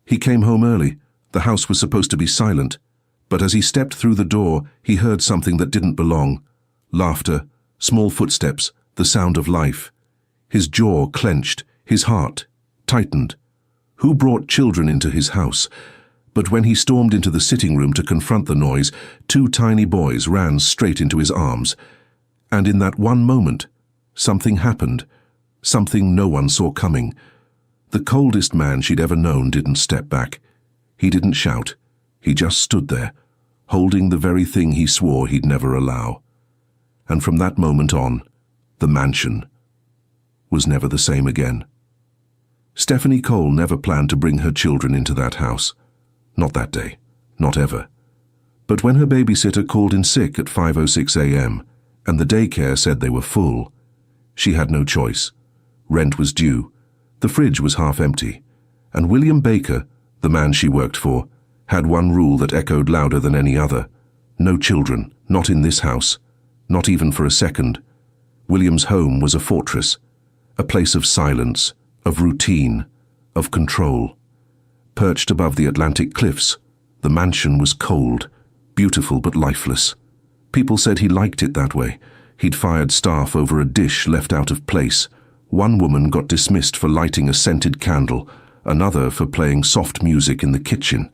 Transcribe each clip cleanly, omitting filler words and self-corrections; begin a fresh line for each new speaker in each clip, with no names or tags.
He came home early. The house was supposed to be silent. But as he stepped through the door, he heard something that didn't belong. Laughter, small footsteps, the sound of life. His jaw clenched, his heart tightened. Who brought children into his house? But when he stormed into the sitting room to confront the noise, 2 tiny boys ran straight into his arms. And in that one moment, something happened, something no one saw coming. The coldest man she'd ever known didn't step back. He didn't shout. He just stood there, holding the very thing he swore he'd never allow. And from that moment on, the mansion was never the same again. Stephanie Cole never planned to bring her children into that house. Not that day, not ever. But when her babysitter called in sick at 5:06 a.m., and the daycare said they were full, she had no choice. Rent was due, the fridge was half empty, and William Baker, the man she worked for, had one rule that echoed louder than any other. No children, not in this house, not even for a second. William's home was a fortress, a place of silence, of routine, of control. Perched above the Atlantic cliffs, the mansion was cold, beautiful but lifeless. People said he liked it that way. He'd fired staff over a dish left out of place. One woman got dismissed for lighting a scented candle, another for playing soft music in the kitchen.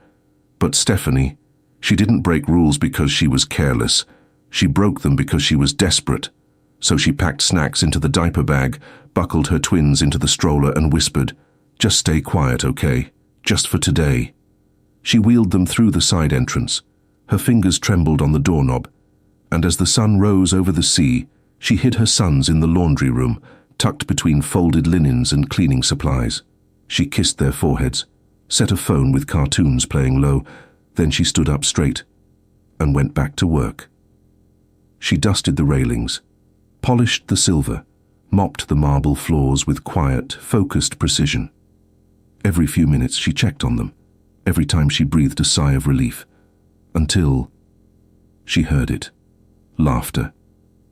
But Stephanie, she didn't break rules because she was careless. She broke them because she was desperate. So she packed snacks into the diaper bag, buckled her twins into the stroller and whispered, "Just stay quiet, okay? Just for today." She wheeled them through the side entrance. Her fingers trembled on the doorknob, and as the sun rose over the sea, she hid her sons in the laundry room, tucked between folded linens and cleaning supplies. She kissed their foreheads, set a phone with cartoons playing low, then she stood up straight and went back to work. She dusted the railings, polished the silver, mopped the marble floors with quiet, focused precision. Every few minutes she checked on them, every time she breathed a sigh of relief, until she heard it. Laughter.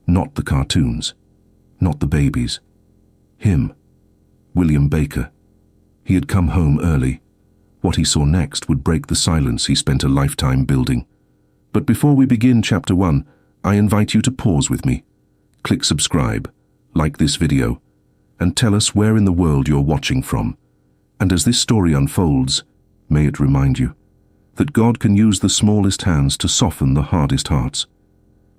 Not the cartoons, not the babies. Him, William Baker. He had come home early. What he saw next would break the silence he spent a lifetime building. But before we begin Chapter 1, I invite you to pause with me. Click subscribe, like this video, and tell us where in the world you're watching from. And as this story unfolds, may it remind you that God can use the smallest hands to soften the hardest hearts,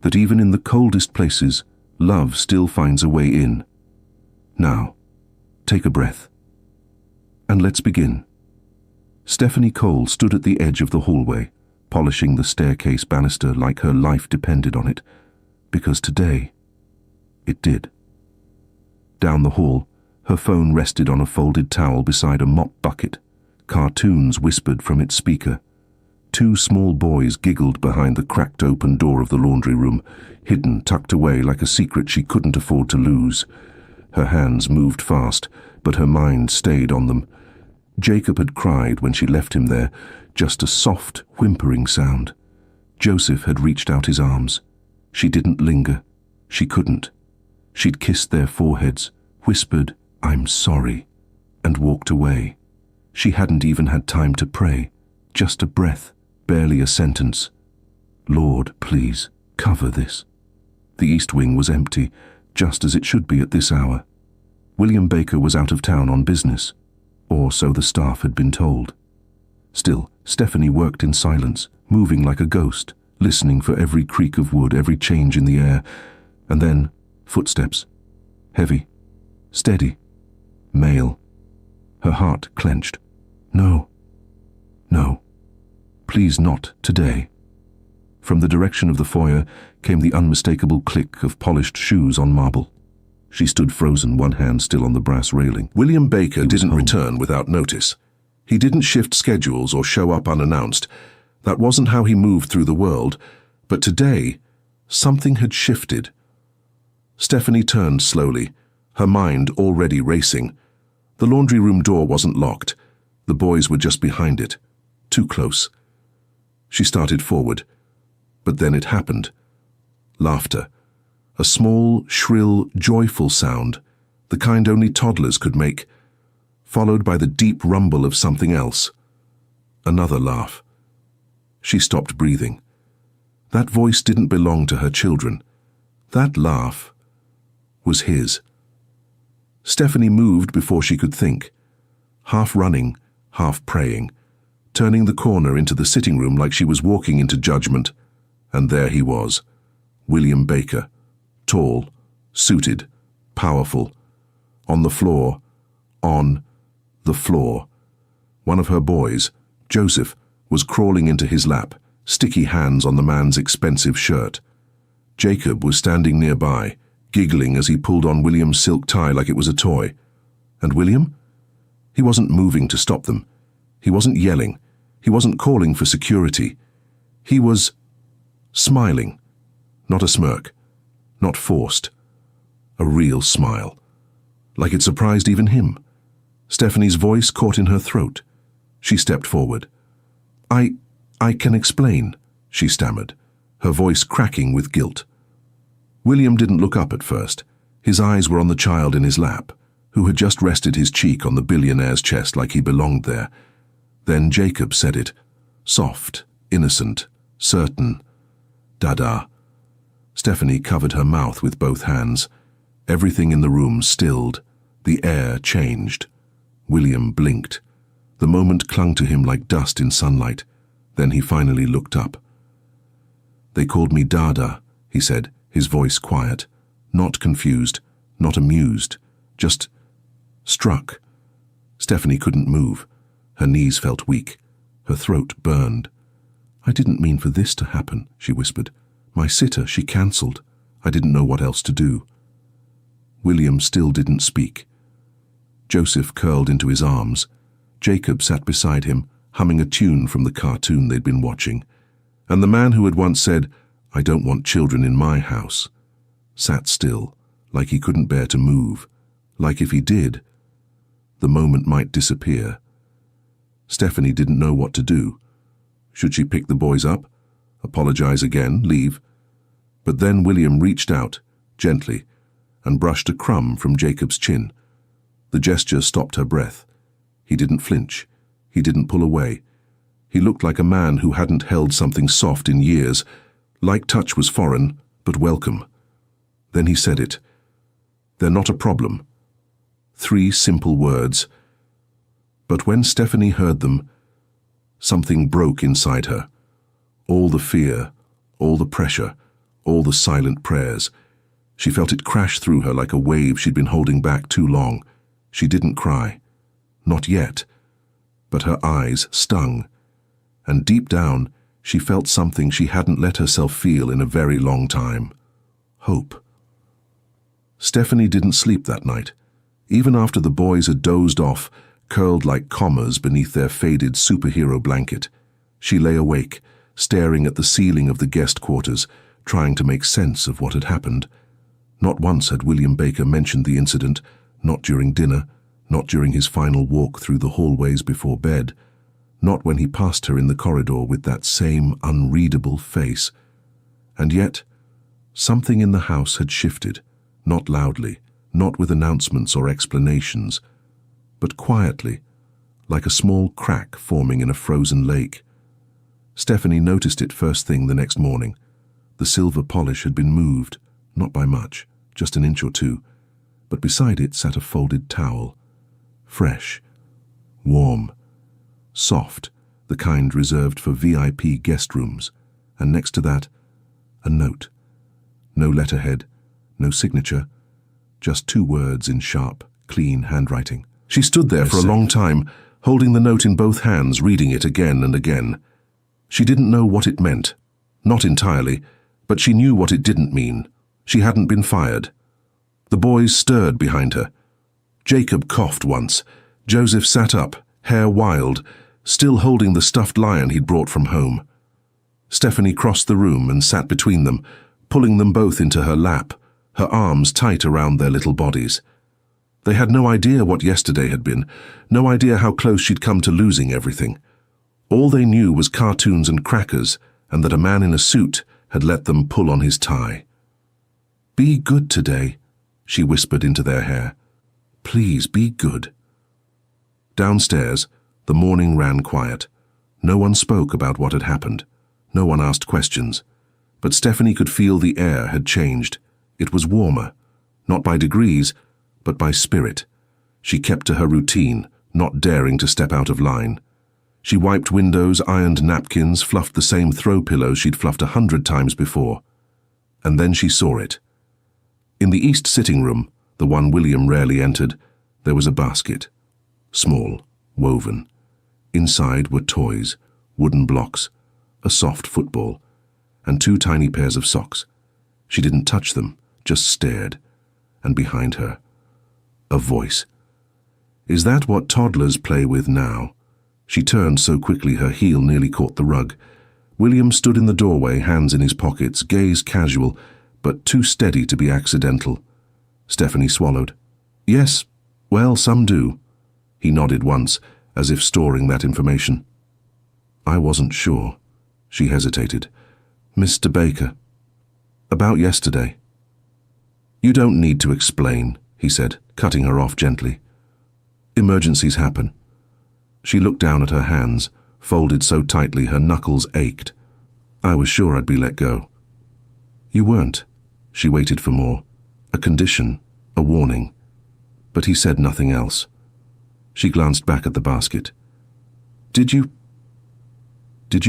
that even in the coldest places, love still finds a way in. Now, take a breath, and let's begin. Stephanie Cole stood at the edge of the hallway, polishing the staircase banister like her life depended on it, because today, it did. Down the hall, her phone rested on a folded towel beside a mop bucket. Cartoons whispered from its speaker. 2 small boys giggled behind the cracked open door of the laundry room, hidden, tucked away like a secret she couldn't afford to lose. Her hands moved fast, but her mind stayed on them. Jacob had cried when she left him there, just a soft, whimpering sound. Joseph had reached out his arms. She didn't linger. She couldn't. She'd kissed their foreheads, whispered, "I'm sorry," and walked away. She hadn't even had time to pray, just a breath, barely a sentence. "Lord, please, cover this." The East Wing was empty, just as it should be at this hour. William Baker was out of town on business, or so the staff had been told. Still, Stephanie worked in silence, moving like a ghost, listening for every creak of wood, every change in the air, and then footsteps. Heavy, steady, male. Her heart clenched. No. No. Please not today. From the direction of the foyer came the unmistakable click of polished shoes on marble. She stood frozen, one hand still on the brass railing. William Baker didn't return without notice. He didn't shift schedules or show up unannounced. That wasn't how he moved through the world. But today, something had shifted. Stephanie turned slowly, her mind already racing. The laundry room door wasn't locked. The boys were just behind it, too close. She started forward, but then it happened. Laughter. A small, shrill, joyful sound, the kind only toddlers could make, followed by the deep rumble of something else. Another laugh. She stopped breathing. That voice didn't belong to her children. That laugh was his. Stephanie moved before she could think, half running, half praying, turning the corner into the sitting room like she was walking into judgment. And there he was, William Baker, tall, suited, powerful, on the floor, on the floor. One of her boys, Joseph, was crawling into his lap, sticky hands on the man's expensive shirt. Jacob was standing nearby, giggling as he pulled on William's silk tie like it was a toy. And William? He wasn't moving to stop them. He wasn't yelling. He wasn't calling for security. He was smiling. Not a smirk. Not forced. A real smile. Like it surprised even him. Stephanie's voice caught in her throat. She stepped forward. I can explain, she stammered, her voice cracking with guilt. William didn't look up at first. His eyes were on the child in his lap, who had just rested his cheek on the billionaire's chest like he belonged there. Then Jacob said it, soft, innocent, certain. Dada. Stephanie covered her mouth with both hands. Everything in the room stilled. The air changed. William blinked. The moment clung to him like dust in sunlight. Then he finally looked up. They called me Dada, he said, his voice quiet, not confused, not amused, just struck. Stephanie couldn't move. Her knees felt weak. Her throat burned. I didn't mean for this to happen, she whispered. My sitter, she cancelled. I didn't know what else to do. William still didn't speak. Joseph curled into his arms. Jacob sat beside him, humming a tune from the cartoon they'd been watching. And the man who had once said, I don't want children in my house, sat still, like he couldn't bear to move, like if he did, the moment might disappear. Stephanie didn't know what to do. Should she pick the boys up, apologize again, leave? But then William reached out, gently, and brushed a crumb from Jacob's chin. The gesture stopped her breath. He didn't flinch. He didn't pull away. He looked like a man who hadn't held something soft in years. Light touch was foreign, but welcome. Then he said it. They're not a problem. 3 simple words. But when Stephanie heard them, something broke inside her. All the fear, all the pressure, all the silent prayers. She felt it crash through her like a wave she'd been holding back too long. She didn't cry. Not yet. But her eyes stung. And deep down, she felt something she hadn't let herself feel in a very long time. Hope. Stephanie didn't sleep that night. Even after the boys had dozed off, curled like commas beneath their faded superhero blanket, she lay awake, staring at the ceiling of the guest quarters, trying to make sense of what had happened. Not once had William Baker mentioned the incident, not during dinner, not during his final walk through the hallways before bed, not when he passed her in the corridor with that same unreadable face. And yet, something in the house had shifted, not loudly, not with announcements or explanations, but quietly, like a small crack forming in a frozen lake. Stephanie noticed it first thing the next morning. The silver polish had been moved, not by much, just an inch or two, but beside it sat a folded towel. Fresh, warm, soft, the kind reserved for VIP guest rooms, and next to that, a note. No letterhead, no signature, just 2 words in sharp, clean handwriting. She stood there for a long time, holding the note in both hands, reading it again and again. She didn't know what it meant. Not entirely, but she knew what it didn't mean. She hadn't been fired. The boys stirred behind her. Jacob coughed once. Joseph sat up, hair wild, still holding the stuffed lion he'd brought from home. Stephanie crossed the room and sat between them, pulling them both into her lap, her arms tight around their little bodies. They had no idea what yesterday had been, no idea how close she'd come to losing everything. All they knew was cartoons and crackers, and that a man in a suit had let them pull on his tie. "Be good today," she whispered into their hair. "Please be good." Downstairs, the morning ran quiet. No one spoke about what had happened. No one asked questions. But Stephanie could feel the air had changed. It was warmer, not by degrees, but by spirit. She kept to her routine, not daring to step out of line. She wiped windows, ironed napkins, fluffed the same throw pillows she'd fluffed 100 times before. And then she saw it. In the east sitting room, the one William rarely entered, there was a basket. Small, woven. Inside were toys, wooden blocks, a soft football, and 2 tiny pairs of socks. She didn't touch them, just stared. And behind her, a voice. Is that what toddlers play with now? She turned so quickly her heel nearly caught the rug. William stood in the doorway, hands in his pockets, gaze casual, but too steady to be accidental. Stephanie swallowed. Yes, well, some do. He nodded once, as if storing that information. I wasn't sure. She hesitated. Mr. Baker. About yesterday. You don't need to explain, he said, cutting her off gently. Emergencies happen. She looked down at her hands, folded so tightly her knuckles ached. I was sure I'd be let go. You weren't. She waited for more. A condition, a warning. But he said nothing else. She glanced back at the basket. Did you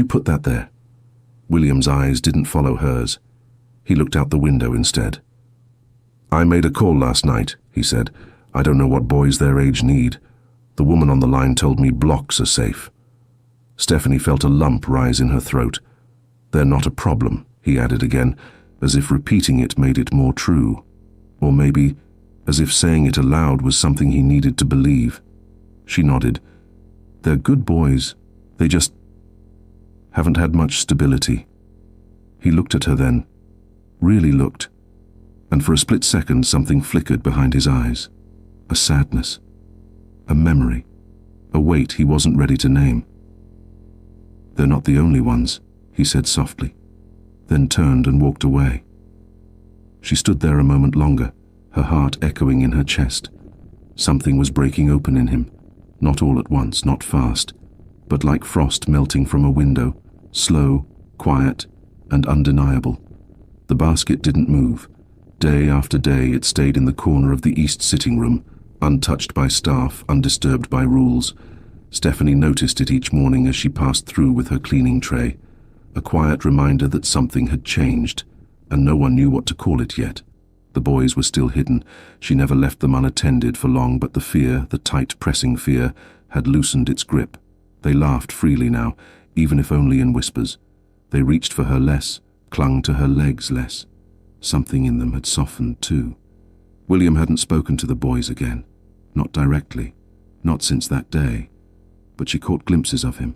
put that there? William's eyes didn't follow hers. He looked out the window instead. I made a call last night, he said. I don't know what boys their age need. The woman on the line told me blocks are safe. Stephanie felt a lump rise in her throat. They're not a problem, he added again, as if repeating it made it more true. Or maybe, as if saying it aloud was something he needed to believe. She nodded. They're good boys. They just haven't had much stability. He looked at her then. Really looked. And for a split second something flickered behind his eyes. A sadness. A memory. A weight he wasn't ready to name. They're not the only ones, he said softly, then turned and walked away. She stood there a moment longer, her heart echoing in her chest. Something was breaking open in him, not all at once, not fast, but like frost melting from a window, slow, quiet, and undeniable. The basket didn't move. Day after day it stayed in the corner of the east sitting room, untouched by staff, undisturbed by rules. Stephanie noticed it each morning as she passed through with her cleaning tray, a quiet reminder that something had changed, and no one knew what to call it yet. The boys were still hidden. She never left them unattended for long, but the fear, the tight pressing fear, had loosened its grip. They laughed freely now, even if only in whispers. They reached for her less, clung to her legs less. Something in them had softened too. William hadn't spoken to the boys again. Not directly. Not since that day. But she caught glimpses of him,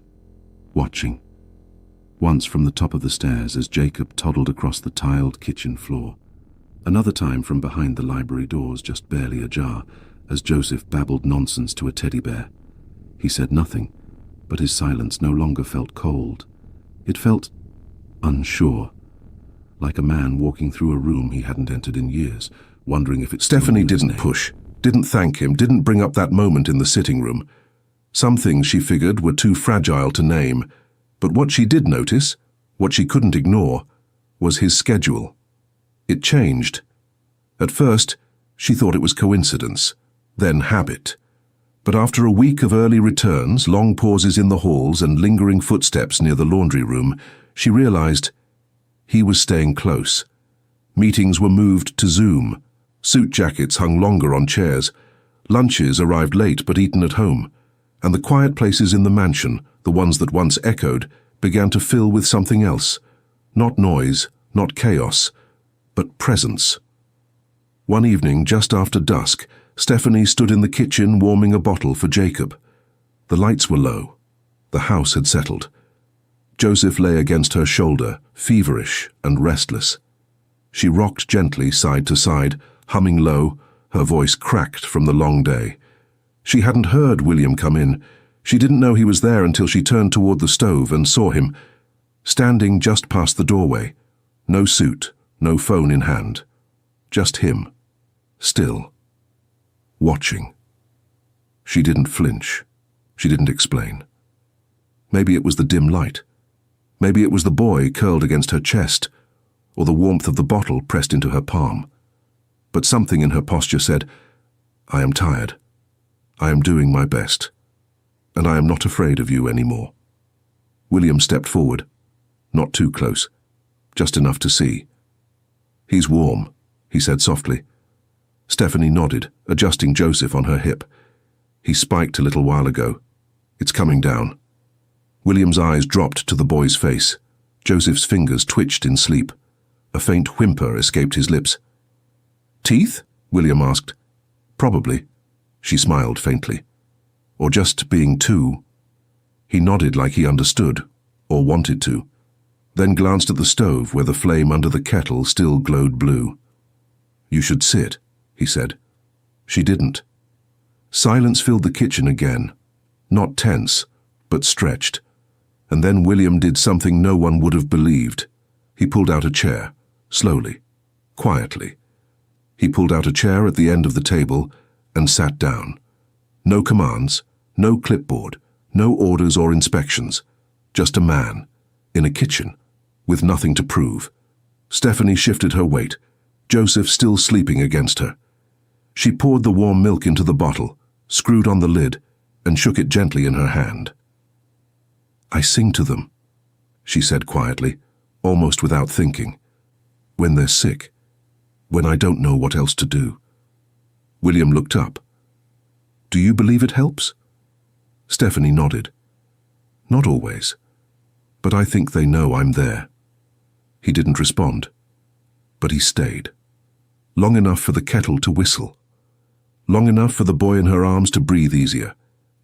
watching. Once from the top of the stairs as Jacob toddled across the tiled kitchen floor. Another time from behind the library doors, just barely ajar, as Joseph babbled nonsense to a teddy bear. He said nothing, but his silence no longer felt cold. It felt unsure, like a man walking through a room he hadn't entered in years, wondering if it's Stephanie didn't push, didn't thank him, didn't bring up that moment in the sitting room. Some things, she figured, were too fragile to name, but what she did notice, what she couldn't ignore, was his schedule. It changed. At first, she thought it was coincidence, then habit. But after a week of early returns, long pauses in the halls, and lingering footsteps near the laundry room, she realized he was staying close. Meetings were moved to Zoom. Suit jackets hung longer on chairs. Lunches arrived late but eaten at home. And the quiet places in the mansion, the ones that once echoed, began to fill with something else. Not noise, not chaos, but presence. One evening, just after dusk, Stephanie stood in the kitchen warming a bottle for Jacob. The lights were low. The house had settled. Joseph lay against her shoulder, feverish and restless. She rocked gently side to side, humming low, her voice cracked from the long day. She hadn't heard William come in. She didn't know he was there until she turned toward the stove and saw him, standing just past the doorway. No suit, no phone in hand. Just him. Still. Watching. She didn't flinch. She didn't explain. Maybe it was the dim light. Maybe it was the boy curled against her chest, or the warmth of the bottle pressed into her palm. But something in her posture said, "I am tired. I am doing my best. And I am not afraid of you anymore." William stepped forward, not too close, just enough to see. "He's warm," he said softly. Stephanie nodded, adjusting Joseph on her hip. "He spiked a little while ago. It's coming down." William's eyes dropped to the boy's face. Joseph's fingers twitched in sleep. A faint whimper escaped his lips. "Teeth?" William asked. "Probably," she smiled faintly. "Or just being two." He nodded like he understood, or wanted to, then glanced at the stove where the flame under the kettle still glowed blue. "You should sit," he said. She didn't. Silence filled the kitchen again, not tense, but stretched. And then William did something no one would have believed. He pulled out a chair, slowly, quietly. He pulled out a chair at the end of the table and sat down. No commands, no clipboard, no orders or inspections. Just a man, in a kitchen, with nothing to prove. Stephanie shifted her weight, Joseph still sleeping against her. She poured the warm milk into the bottle, screwed on the lid, and shook it gently in her hand. "I sing to them," she said quietly, almost without thinking. "When they're sick, when I don't know what else to do." William looked up. "Do you believe it helps?" Stephanie nodded. "Not always, but I think they know I'm there." He didn't respond, but he stayed. Long enough for the kettle to whistle. Long enough for the boy in her arms to breathe easier,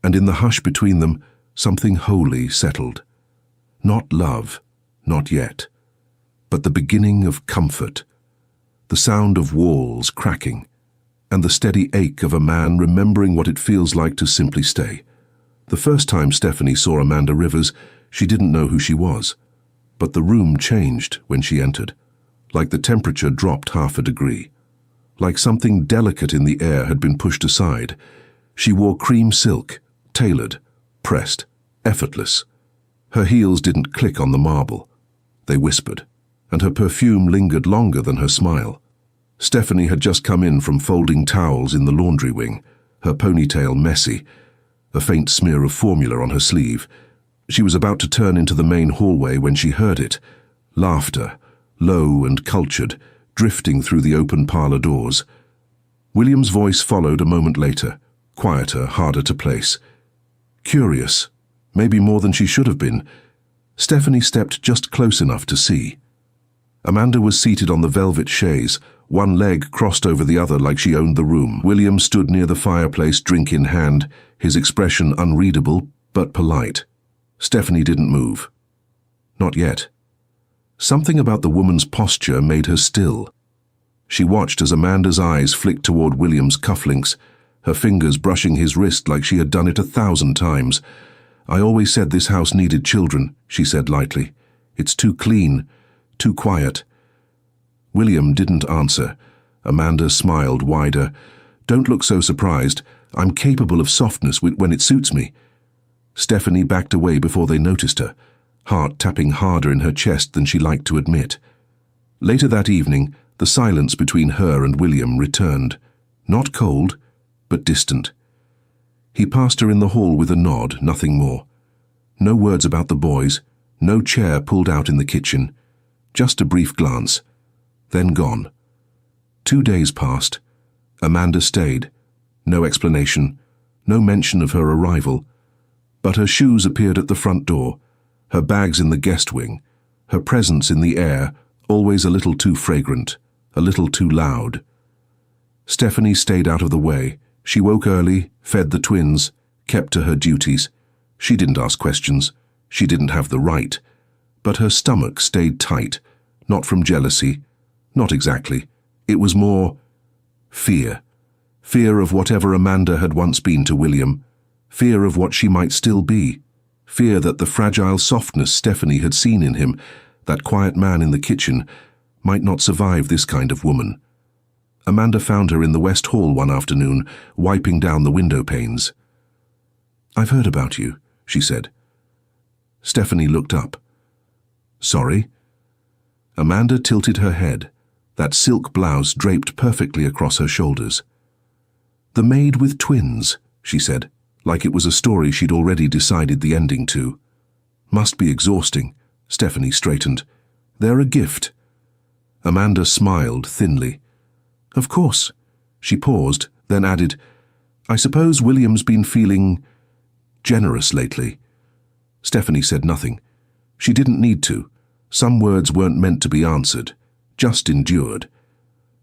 and in the hush between them, something holy settled. Not love, not yet, but the beginning of comfort. The sound of walls cracking, and the steady ache of a man remembering what it feels like to simply stay. The first time Stephanie saw Amanda Rivers, she didn't know who she was. But the room changed when she entered, like the temperature dropped 1/2 a degree. Like something delicate in the air had been pushed aside. She wore cream silk, tailored, pressed, effortless. Her heels didn't click on the marble. They whispered, and her perfume lingered longer than her smile. Stephanie had just come in from folding towels in the laundry wing, her ponytail messy, a faint smear of formula on her sleeve. She was about to turn into the main hallway when she heard it. Laughter, low and cultured, drifting through the open parlor doors. William's voice followed a moment later, quieter, harder to place. Curious, maybe more than she should have been, Stephanie stepped just close enough to see. Amanda was seated on the velvet chaise, one leg crossed over the other like she owned the room. William stood near the fireplace, drink in hand, his expression unreadable but polite. Stephanie didn't move. Not yet. Something about the woman's posture made her still. She watched as Amanda's eyes flicked toward William's cufflinks, her fingers brushing his wrist like she had done it 1,000 times. "I always said this house needed children," she said lightly. "It's too clean, too quiet." William didn't answer. Amanda smiled wider. "Don't look so surprised. I'm capable of softness when it suits me." Stephanie backed away before they noticed her, heart tapping harder in her chest than she liked to admit. Later that evening, the silence between her and William returned. Not cold, but distant. He passed her in the hall with a nod, nothing more. No words about the boys, no chair pulled out in the kitchen. Just a brief glance, then gone. 2 days passed. Amanda stayed. No explanation, no mention of her arrival. But her shoes appeared at the front door, her bags in the guest wing, her presence in the air, always a little too fragrant, a little too loud. Stephanie stayed out of the way. She woke early, fed the twins, kept to her duties. She didn't ask questions. She didn't have the right. But her stomach stayed tight, not from jealousy, not exactly. It was more fear. Fear of whatever Amanda had once been to William. Fear of what she might still be. Fear that the fragile softness Stephanie had seen in him, that quiet man in the kitchen, might not survive this kind of woman. Amanda found her in the West Hall one afternoon, wiping down the window panes. "I've heard about you," she said. Stephanie looked up. Sorry? Amanda tilted her head, that silk blouse draped perfectly across her shoulders. The maid with twins, she said, like it was a story she'd already decided the ending to. Must be exhausting. Stephanie straightened. They're a gift. Amanda smiled thinly. Of course. She paused, then added, I suppose William's been feeling generous lately. Stephanie said nothing. She didn't need to. Some words weren't meant to be answered, just endured.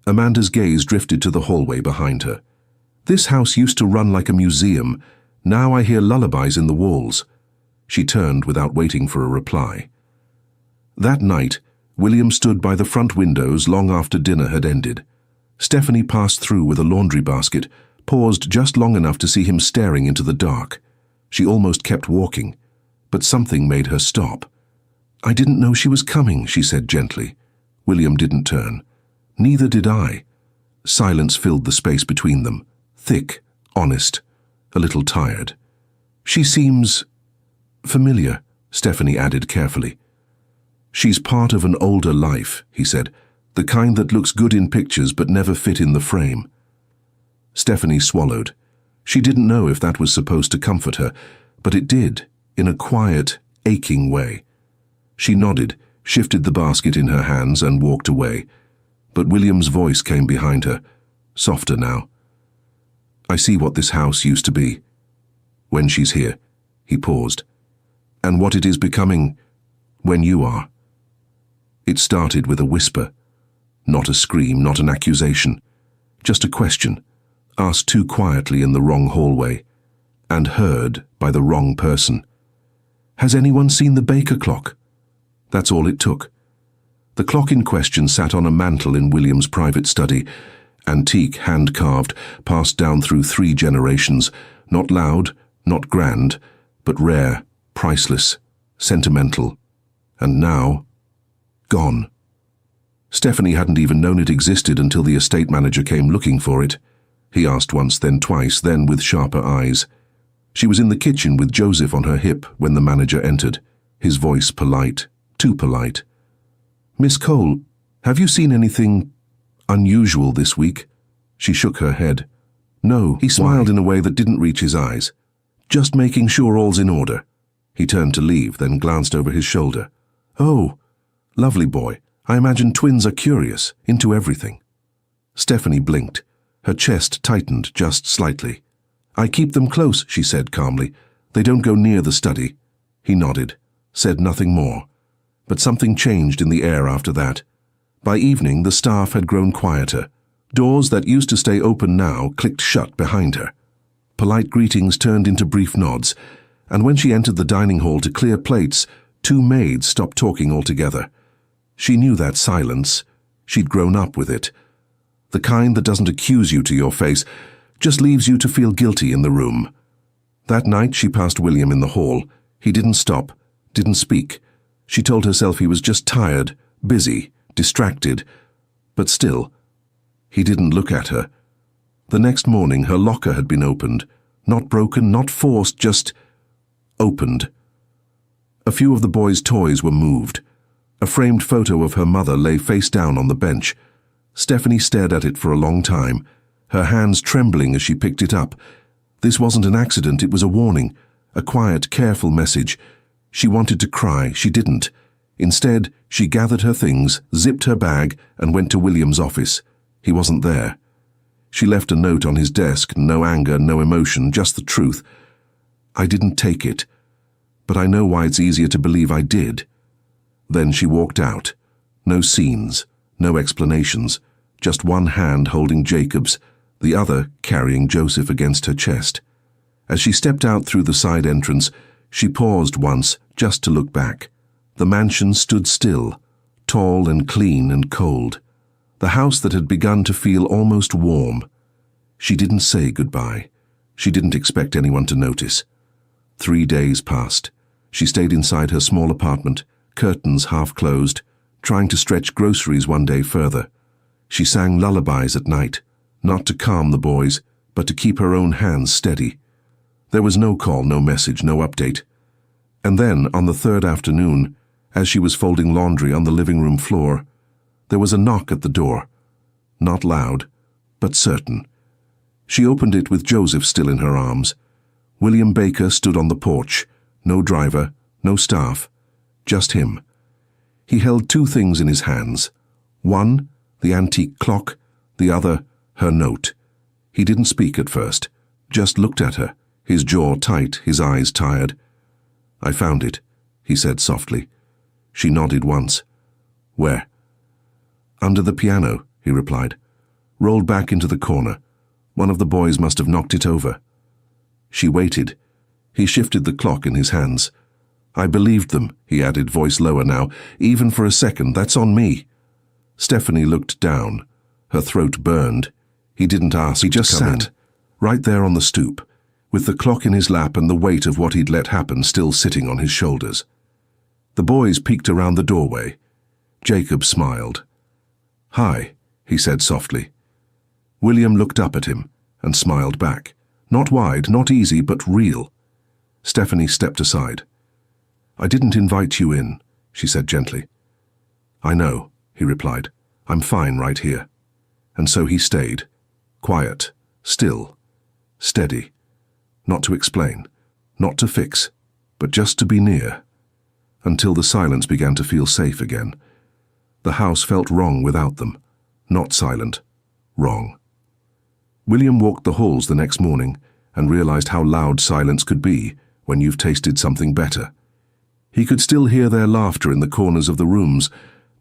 Amanda's gaze drifted to the hallway behind her. This house used to run like a museum. Now I hear lullabies in the walls. She turned without waiting for a reply. That night, William stood by the front windows long after dinner had ended. Stephanie passed through with a laundry basket, paused just long enough to see him staring into the dark. She almost kept walking, but something made her stop. I didn't know she was coming, she said gently. William didn't turn. Neither did I. Silence filled the space between them, thick, honest, a little tired. She seems familiar, Stephanie added carefully. She's part of an older life, he said, the kind that looks good in pictures but never fit in the frame. Stephanie swallowed. She didn't know if that was supposed to comfort her, but it did, in a quiet, aching way. She nodded, shifted the basket in her hands and walked away, but William's voice came behind her, softer now. I see what this house used to be. When she's here, he paused, and what it is becoming when you are. It started with a whisper, not a scream, not an accusation, just a question, asked too quietly in the wrong hallway, and heard by the wrong person. Has anyone seen the Baker clock? That's all it took. The clock in question sat on a mantel in William's private study, antique, hand-carved, passed down through 3 generations, not loud, not grand, but rare, priceless, sentimental, and now, gone. Stephanie hadn't even known it existed until the estate manager came looking for it. He asked once, then twice, then with sharper eyes. She was in the kitchen with Joseph on her hip when the manager entered, his voice polite, too polite. Miss Cole, have you seen anything unusual this week? She shook her head. No, he smiled in a way that didn't reach his eyes. Just making sure all's in order. He turned to leave, then glanced over his shoulder. Oh, lovely boy. I imagine twins are curious, into everything. Stephanie blinked. Her chest tightened just slightly. I keep them close, she said calmly. They don't go near the study. He nodded, said nothing more. But something changed in the air after that. By evening, the staff had grown quieter. Doors that used to stay open now clicked shut behind her. Polite greetings turned into brief nods, and when she entered the dining hall to clear plates, 2 maids stopped talking altogether. She knew that silence. She'd grown up with it. The kind that doesn't accuse you to your face, just leaves you to feel guilty in the room. That night she passed William in the hall. He didn't stop, didn't speak. She told herself he was just tired, busy, distracted. But still, he didn't look at her. The next morning her locker had been opened. Not broken, not forced, just opened. A few of the boys' toys were moved. A framed photo of her mother lay face down on the bench. Stephanie stared at it for a long time, her hands trembling as she picked it up. This wasn't an accident, it was a warning, a quiet, careful message. She wanted to cry, she didn't. Instead, she gathered her things, zipped her bag, and went to William's office. He wasn't there. She left a note on his desk, no anger, no emotion, just the truth. I didn't take it, but I know why it's easier to believe I did. Then she walked out. No scenes, no explanations, just one hand holding Jacob's, the other carrying Joseph against her chest. As she stepped out through the side entrance, she paused once just to look back. The mansion stood still, tall and clean and cold. The house that had begun to feel almost warm. She didn't say goodbye. She didn't expect anyone to notice. 3 days passed. She stayed inside her small apartment, curtains half closed, trying to stretch groceries one day further. She sang lullabies at night, not to calm the boys, but to keep her own hands steady. There was no call, no message, no update. And then, on the third afternoon, as she was folding laundry on the living room floor, there was a knock at the door. Not loud, but certain. She opened it with Joseph still in her arms. William Baker stood on the porch. No driver, no staff, just him. He held two things in his hands. One, the antique clock, the other, her note. He didn't speak at first, just looked at her, his jaw tight, his eyes tired. "I found it," he said softly. She nodded once. "Where?" "Under the piano," he replied. "Rolled back into the corner. One of the boys must have knocked it over." She waited. He shifted the clock in his hands. "I believed them," he added, voice lower now. "Even for a second, that's on me." Stephanie looked down. Her throat burned. He didn't ask. He just sat, right there on the stoop, with the clock in his lap and the weight of what he'd let happen still sitting on his shoulders. The boys peeked around the doorway. Jacob smiled. "Hi," he said softly. William looked up at him and smiled back. Not wide, not easy, but real. Stephanie stepped aside. "I didn't invite you in," she said gently. "I know," he replied. "I'm fine right here." And so he stayed, quiet, still, steady. Not to explain, not to fix, but just to be near. Until the silence began to feel safe again. The house felt wrong without them. Not silent, wrong. William walked the halls the next morning and realized how loud silence could be when you've tasted something better. He could still hear their laughter in the corners of the rooms,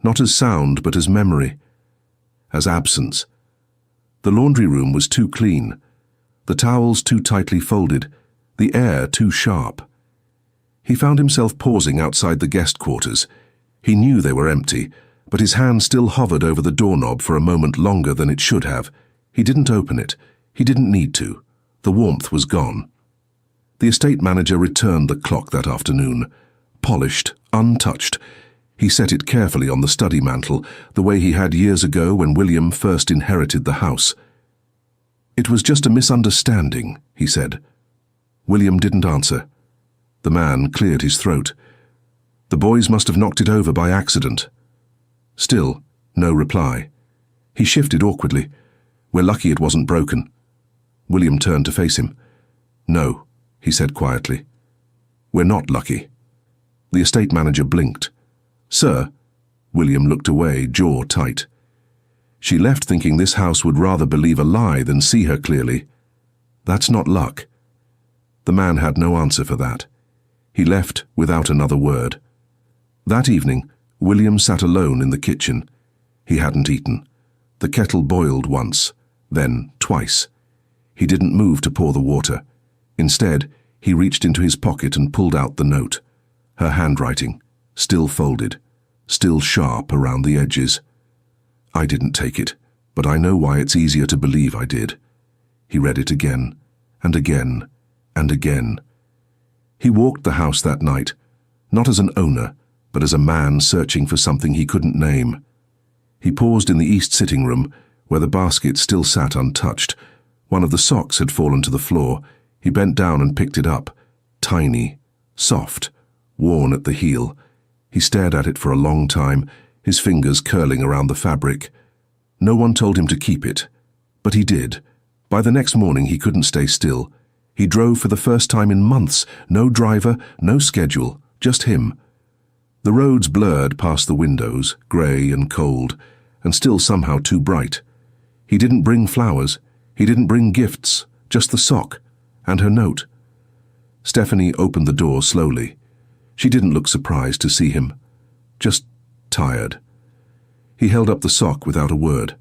not as sound but as memory, as absence. The laundry room was too clean, the towels too tightly folded, the air too sharp. He found himself pausing outside the guest quarters. He knew they were empty, but his hand still hovered over the doorknob for a moment longer than it should have. He didn't open it. He didn't need to. The warmth was gone. The estate manager returned the clock that afternoon, polished, untouched. He set it carefully on the study mantel, the way he had years ago when William first inherited the house. "It was just a misunderstanding," he said. William didn't answer. The man cleared his throat. "The boys must have knocked it over by accident." Still, no reply. He shifted awkwardly. "We're lucky it wasn't broken." William turned to face him. "No," he said quietly. "We're not lucky." The estate manager blinked. "Sir?" William looked away, jaw tight. She left thinking this house would rather believe a lie than see her clearly. "That's not luck." The man had no answer for that. He left without another word. That evening, William sat alone in the kitchen. He hadn't eaten. The kettle boiled once, then twice. He didn't move to pour the water. Instead, he reached into his pocket and pulled out the note. Her handwriting, still folded, still sharp around the edges. "I didn't take it, but I know why it's easier to believe I did." He read it again, and again, and again. He walked the house that night, not as an owner, but as a man searching for something he couldn't name. He paused in the east sitting room, where the basket still sat untouched. One of the socks had fallen to the floor. He bent down and picked it up. Tiny, soft, worn at the heel. He stared at it for a long time, his fingers curling around the fabric. No one told him to keep it, but he did. By the next morning he couldn't stay still. He drove for the first time in months. No driver, no schedule, just him. The roads blurred past the windows, grey and cold, and still somehow too bright. He didn't bring flowers. He didn't bring gifts, just the sock and her note. Stephanie opened the door slowly. She didn't look surprised to see him, just tired. He held up the sock without a word.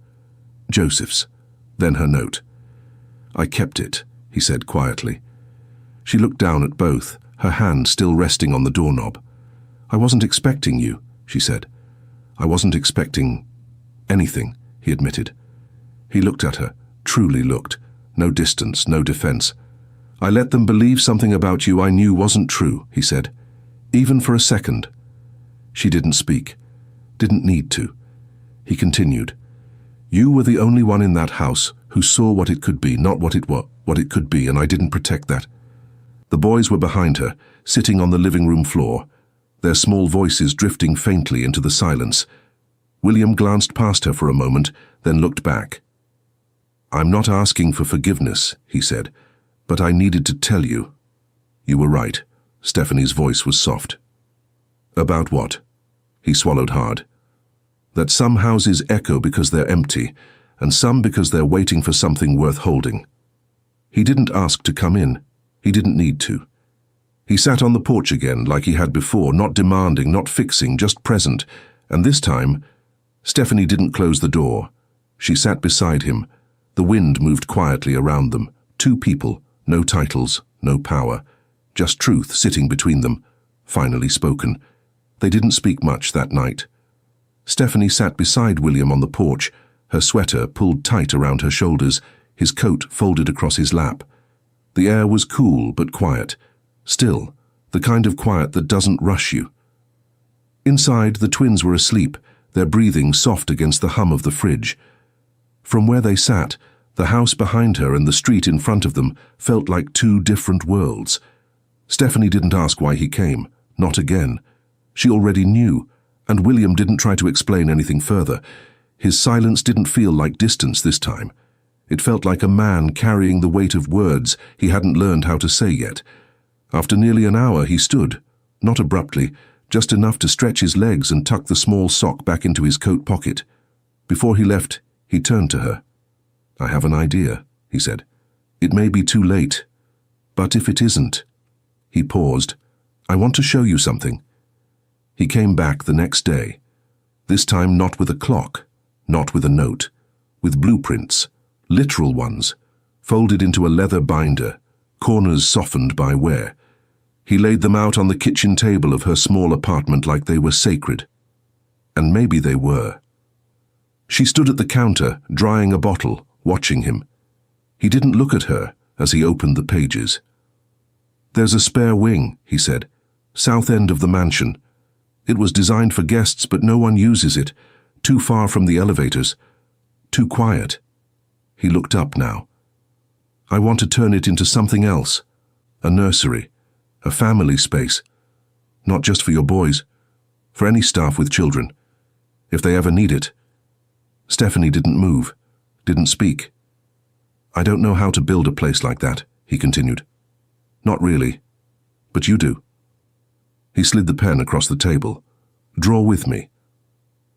Joseph's, then her note. "I kept it," he said quietly. She looked down at both, her hand still resting on the doorknob. "I wasn't expecting you," she said. "I wasn't expecting anything," he admitted. He looked at her, truly looked. No distance, no defense. "I let them believe something about you I knew wasn't true," he said. "Even for a second." She didn't speak. Didn't need to. He continued. "You were the only one in that house who saw what it could be, not what it could be, and I didn't protect that." The boys were behind her, sitting on the living room floor, their small voices drifting faintly into the silence. William glanced past her for a moment, then looked back. "I'm not asking for forgiveness," he said, "but I needed to tell you." "You were right." Stephanie's voice was soft. "About what?" He swallowed hard. "That some houses echo because they're empty, and some because they're waiting for something worth holding." He didn't ask to come in. He didn't need to. He sat on the porch again like he had before, not demanding, not fixing, just present, and this time, Stephanie didn't close the door. She sat beside him. The wind moved quietly around them. Two people, no titles, no power, just truth sitting between them, finally spoken. They didn't speak much that night. Stephanie sat beside William on the porch, her sweater pulled tight around her shoulders, his coat folded across his lap. The air was cool but quiet, still, the kind of quiet that doesn't rush you. Inside, the twins were asleep, their breathing soft against the hum of the fridge. From where they sat, the house behind her and the street in front of them felt like two different worlds. Stephanie didn't ask why he came, not again. She already knew, and William didn't try to explain anything further. His silence didn't feel like distance this time. It felt like a man carrying the weight of words he hadn't learned how to say yet. After nearly an hour he stood, not abruptly, just enough to stretch his legs and tuck the small sock back into his coat pocket. Before he left, he turned to her. "I have an idea," he said. "It may be too late, but if it isn't..." He paused. "I want to show you something." He came back the next day, this time not with a clock, not with a note, with blueprints, literal ones, folded into a leather binder, corners softened by wear. He laid them out on the kitchen table of her small apartment like they were sacred. And maybe they were. She stood at the counter, drying a bottle, watching him. He didn't look at her as he opened the pages. "There's a spare wing," he said, "south end of the mansion. It was designed for guests, but no one uses it. Too far from the elevators. Too quiet." He looked up now. "I want to turn it into something else. A nursery. A family space. Not just for your boys. For any staff with children. If they ever need it." Stephanie didn't move, didn't speak. "I don't know how to build a place like that," he continued. "Not really. But you do." He slid the pen across the table. "Draw with me."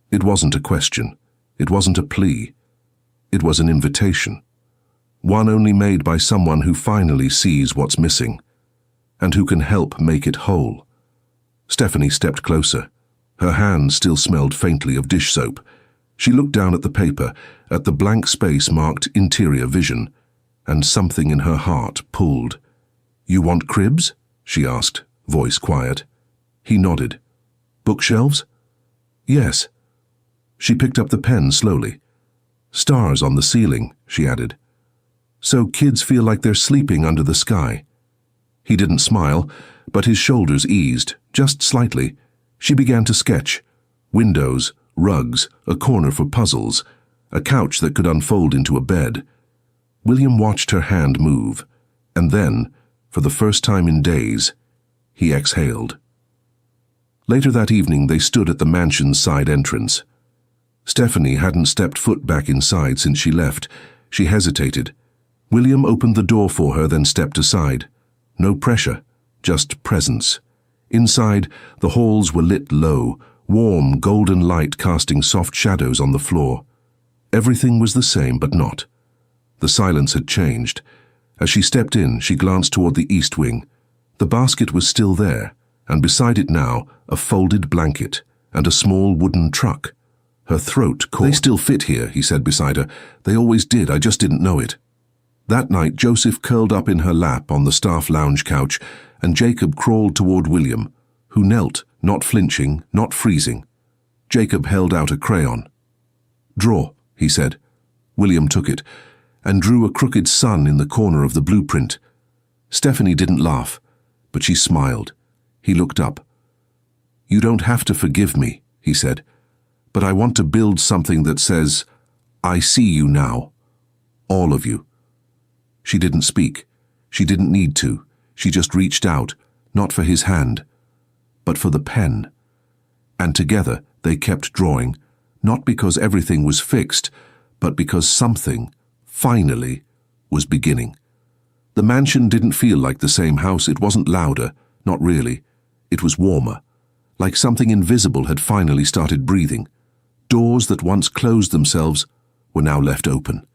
It wasn't a question. It wasn't a plea. It was an invitation. One only made by someone who finally sees what's missing, and who can help make it whole. Stephanie stepped closer. Her hand still smelled faintly of dish soap. She looked down at the paper, at the blank space marked interior vision, and something in her heart pulled. "You want cribs?" she asked, voice quiet. He nodded. "Bookshelves?" "Yes." She picked up the pen slowly. "Stars on the ceiling," she added. "So kids feel like they're sleeping under the sky." He didn't smile, but his shoulders eased, just slightly. She began to sketch. Windows, rugs, a corner for puzzles, a couch that could unfold into a bed. William watched her hand move, and then, for the first time in days, he exhaled. Later that evening they stood at the mansion's side entrance. Stephanie hadn't stepped foot back inside since she left. She hesitated. William opened the door for her, then stepped aside. No pressure, just presence. Inside, the halls were lit low, warm golden light casting soft shadows on the floor. Everything was the same, but not. The silence had changed. As she stepped in, she glanced toward the east wing. The basket was still there, and beside it now, a folded blanket and a small wooden truck. Her throat caught. "They still fit here," he said beside her. "They always did, I just didn't know it." That night, Joseph curled up in her lap on the staff lounge couch, and Jacob crawled toward William, who knelt, not flinching, not freezing. Jacob held out a crayon. "Draw," he said. William took it, and drew a crooked sun in the corner of the blueprint. Stephanie didn't laugh, but she smiled. He looked up. "You don't have to forgive me," he said, "but I want to build something that says, 'I see you now. All of you.'" She didn't speak. She didn't need to. She just reached out, not for his hand, but for the pen. And together they kept drawing, not because everything was fixed, but because something, finally, was beginning. The mansion didn't feel like the same house. It wasn't louder, not really. It was warmer, like something invisible had finally started breathing. Doors that once closed themselves were now left open.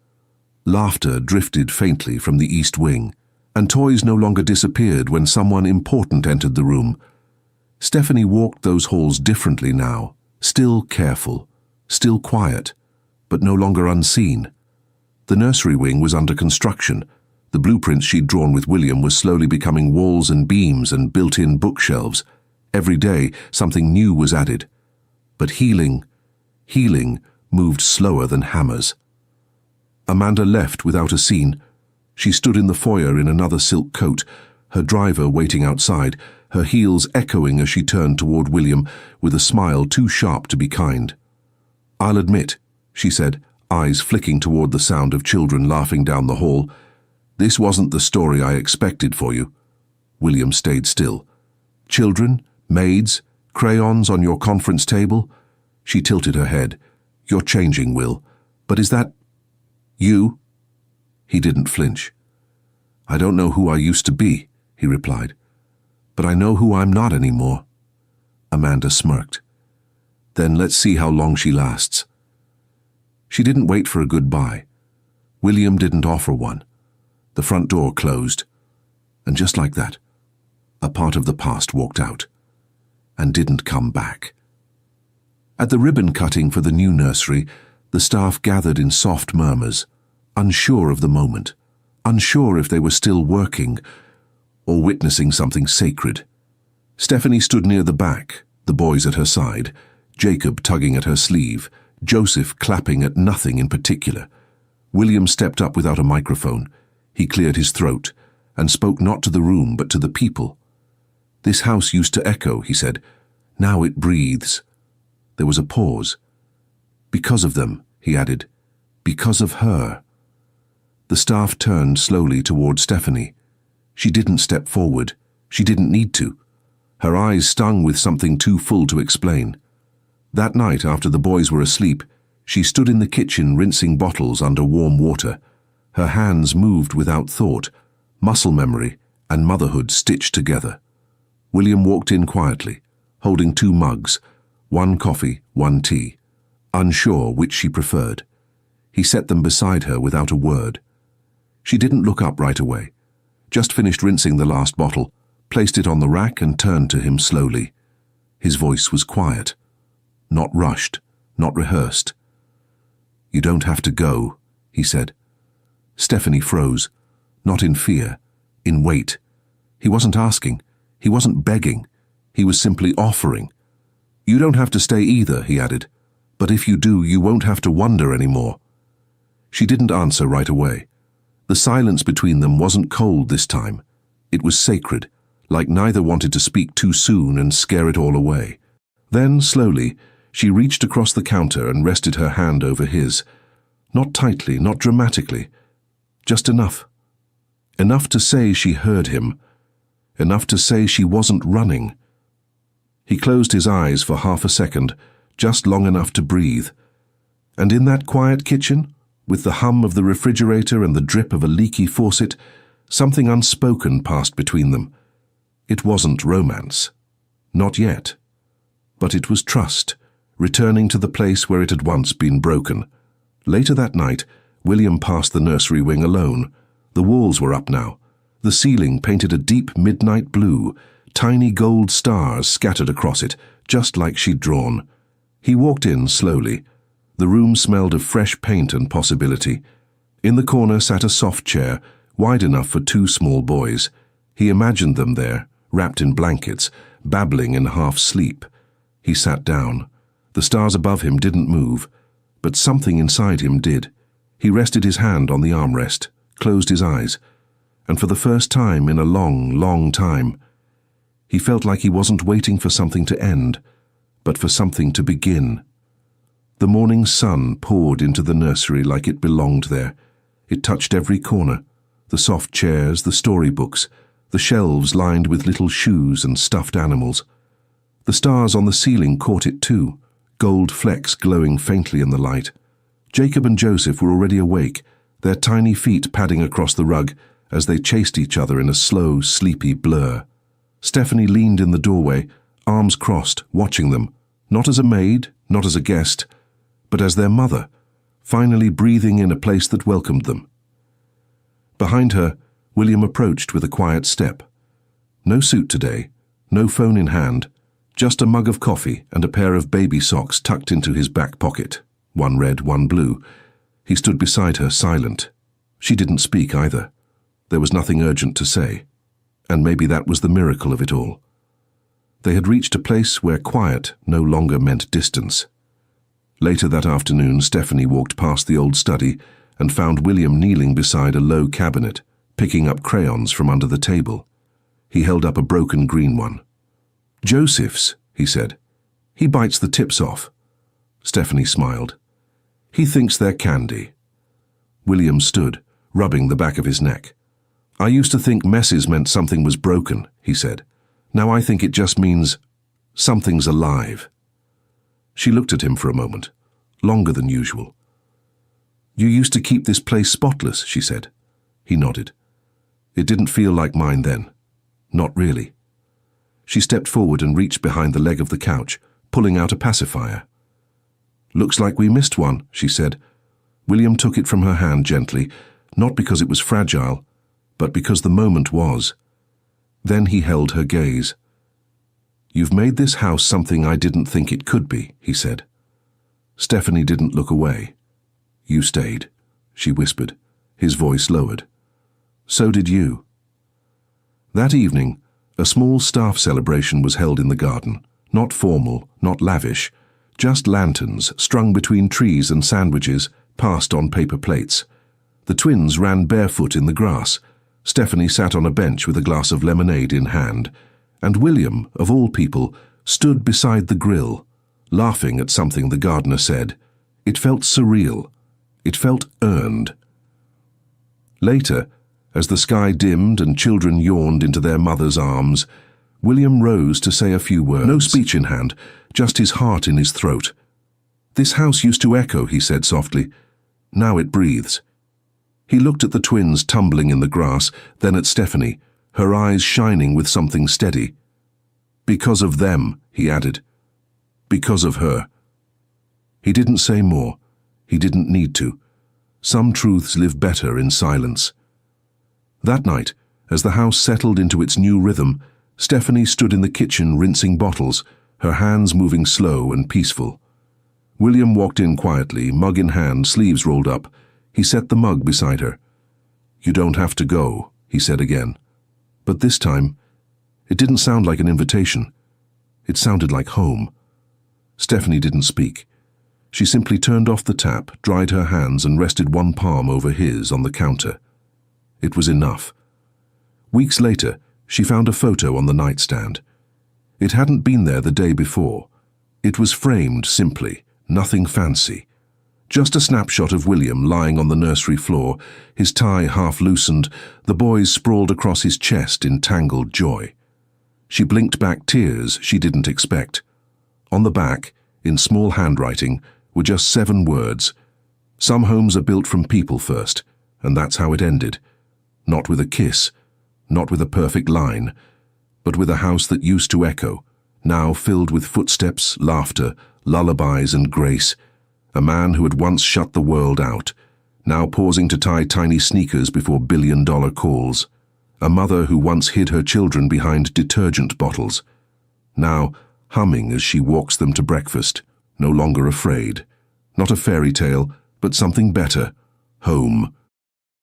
Laughter drifted faintly from the east wing, and toys no longer disappeared when someone important entered the room. Stephanie walked those halls differently now, still careful, still quiet, but no longer unseen. The nursery wing was under construction. The blueprints she'd drawn with William were slowly becoming walls and beams and built-in bookshelves. Every day, something new was added. But healing moved slower than hammers. Amanda left without a scene. She stood in the foyer in another silk coat, her driver waiting outside, her heels echoing as she turned toward William with a smile too sharp to be kind. "I'll admit," she said, eyes flicking toward the sound of children laughing down the hall, "this wasn't the story I expected for you." William stayed still. "Children, maids, crayons on your conference table?" She tilted her head. "You're changing, Will. But is that you?" He didn't flinch. "I don't know who I used to be," he replied, "but I know who I'm not anymore." Amanda smirked. "Then let's see how long she lasts." She didn't wait for a goodbye. William didn't offer one. The front door closed, and just like that, a part of the past walked out and didn't come back. At the ribbon cutting for the new nursery, the staff gathered in soft murmurs, unsure of the moment, unsure if they were still working or witnessing something sacred. Stephanie stood near the back, the boys at her side, Jacob tugging at her sleeve, Joseph clapping at nothing in particular. William stepped up without a microphone. He cleared his throat and spoke not to the room but to the people. "This house used to echo," he said. "Now it breathes." There was a pause. "Because of them," he added. "Because of her." The staff turned slowly toward Stephanie. She didn't step forward. She didn't need to. Her eyes stung with something too full to explain. That night, after the boys were asleep, she stood in the kitchen rinsing bottles under warm water. Her hands moved without thought, muscle memory and motherhood stitched together. William walked in quietly, holding 2 mugs, 1 coffee, 1 tea, unsure which she preferred. He set them beside her without a word. She didn't look up right away, just finished rinsing the last bottle, placed it on the rack and turned to him slowly. His voice was quiet, not rushed, not rehearsed. "You don't have to go," he said. Stephanie froze, not in fear, in wait. He wasn't asking, he wasn't begging, he was simply offering. "You don't have to stay either," he added, "but if you do, you won't have to wonder anymore." She didn't answer right away. The silence between them wasn't cold this time. It was sacred, like neither wanted to speak too soon and scare it all away. Then, slowly, she reached across the counter and rested her hand over his. Not tightly, not dramatically, just enough. Enough to say she heard him. Enough to say she wasn't running. He closed his eyes for half a second, just long enough to breathe. And in that quiet kitchen, with the hum of the refrigerator and the drip of a leaky faucet, something unspoken passed between them. It wasn't romance. Not yet. But it was trust, returning to the place where it had once been broken. Later that night, William passed the nursery wing alone. The walls were up now. The ceiling painted a deep midnight blue, tiny gold stars scattered across it, just like she'd drawn. He walked in slowly. The room smelled of fresh paint and possibility. In the corner sat a soft chair, wide enough for 2 small boys. He imagined them there, wrapped in blankets, babbling in half-sleep. He sat down. The stars above him didn't move, but something inside him did. He rested his hand on the armrest, closed his eyes, and for the first time in a long, long time, he felt like he wasn't waiting for something to end, but for something to begin. The morning sun poured into the nursery like it belonged there. It touched every corner, the soft chairs, the storybooks, the shelves lined with little shoes and stuffed animals. The stars on the ceiling caught it too, gold flecks glowing faintly in the light. Jacob and Joseph were already awake, their tiny feet padding across the rug as they chased each other in a slow, sleepy blur. Stephanie leaned in the doorway, arms crossed, watching them, not as a maid, not as a guest, but as their mother, finally breathing in a place that welcomed them. Behind her, William approached with a quiet step. No suit today, no phone in hand, just a mug of coffee and a pair of baby socks tucked into his back pocket, one red, one blue. He stood beside her, silent. She didn't speak either. There was nothing urgent to say, and maybe that was the miracle of it all. They had reached a place where quiet no longer meant distance. Later that afternoon, Stephanie walked past the old study and found William kneeling beside a low cabinet, picking up crayons from under the table. He held up a broken green one. "Joseph's," he said. "He bites the tips off." Stephanie smiled. "He thinks they're candy." William stood, rubbing the back of his neck. "I used to think messes meant something was broken," he said. "Now I think it just means something's alive." She looked at him for a moment, longer than usual. "You used to keep this place spotless," she said. He nodded. "It didn't feel like mine then. Not really." She stepped forward and reached behind the leg of the couch, pulling out a pacifier. "Looks like we missed one," she said. William took it from her hand gently, not because it was fragile, but because the moment was. Then he held her gaze. "You've made this house something I didn't think it could be," he said. Stephanie didn't look away. "You stayed," she whispered, his voice lowered. "So did you." That evening, a small staff celebration was held in the garden, not formal, not lavish, just lanterns strung between trees and sandwiches passed on paper plates. The twins ran barefoot in the grass. Stephanie sat on a bench with a glass of lemonade in hand, and William, of all people, stood beside the grill, laughing at something the gardener said. It felt surreal. It felt earned. Later, as the sky dimmed and children yawned into their mother's arms, William rose to say a few words. No speech in hand, just his heart in his throat. "This house used to echo," he said softly. "Now it breathes." He looked at the twins tumbling in the grass, then at Stephanie, her eyes shining with something steady. "Because of them," he added. "Because of her." He didn't say more. He didn't need to. Some truths live better in silence. That night, as the house settled into its new rhythm, Stephanie stood in the kitchen rinsing bottles, her hands moving slow and peaceful. William walked in quietly, mug in hand, sleeves rolled up. He set the mug beside her. "You don't have to go," he said again. But this time, it didn't sound like an invitation. It sounded like home. Stephanie didn't speak. She simply turned off the tap, dried her hands, and rested one palm over his on the counter. It was enough. Weeks later, she found a photo on the nightstand. It hadn't been there the day before. It was framed simply, nothing fancy. Just a snapshot of William lying on the nursery floor, his tie half loosened, the boys sprawled across his chest in tangled joy. She blinked back tears she didn't expect. On the back, in small handwriting, were just 7 words. "Some homes are built from people first," and that's how it ended. Not with a kiss, not with a perfect line, but with a house that used to echo, now filled with footsteps, laughter, lullabies and grace. A man who had once shut the world out, now pausing to tie tiny sneakers before billion-dollar calls. A mother who once hid her children behind detergent bottles, now humming as she walks them to breakfast, no longer afraid. Not a fairy tale, but something better. Home.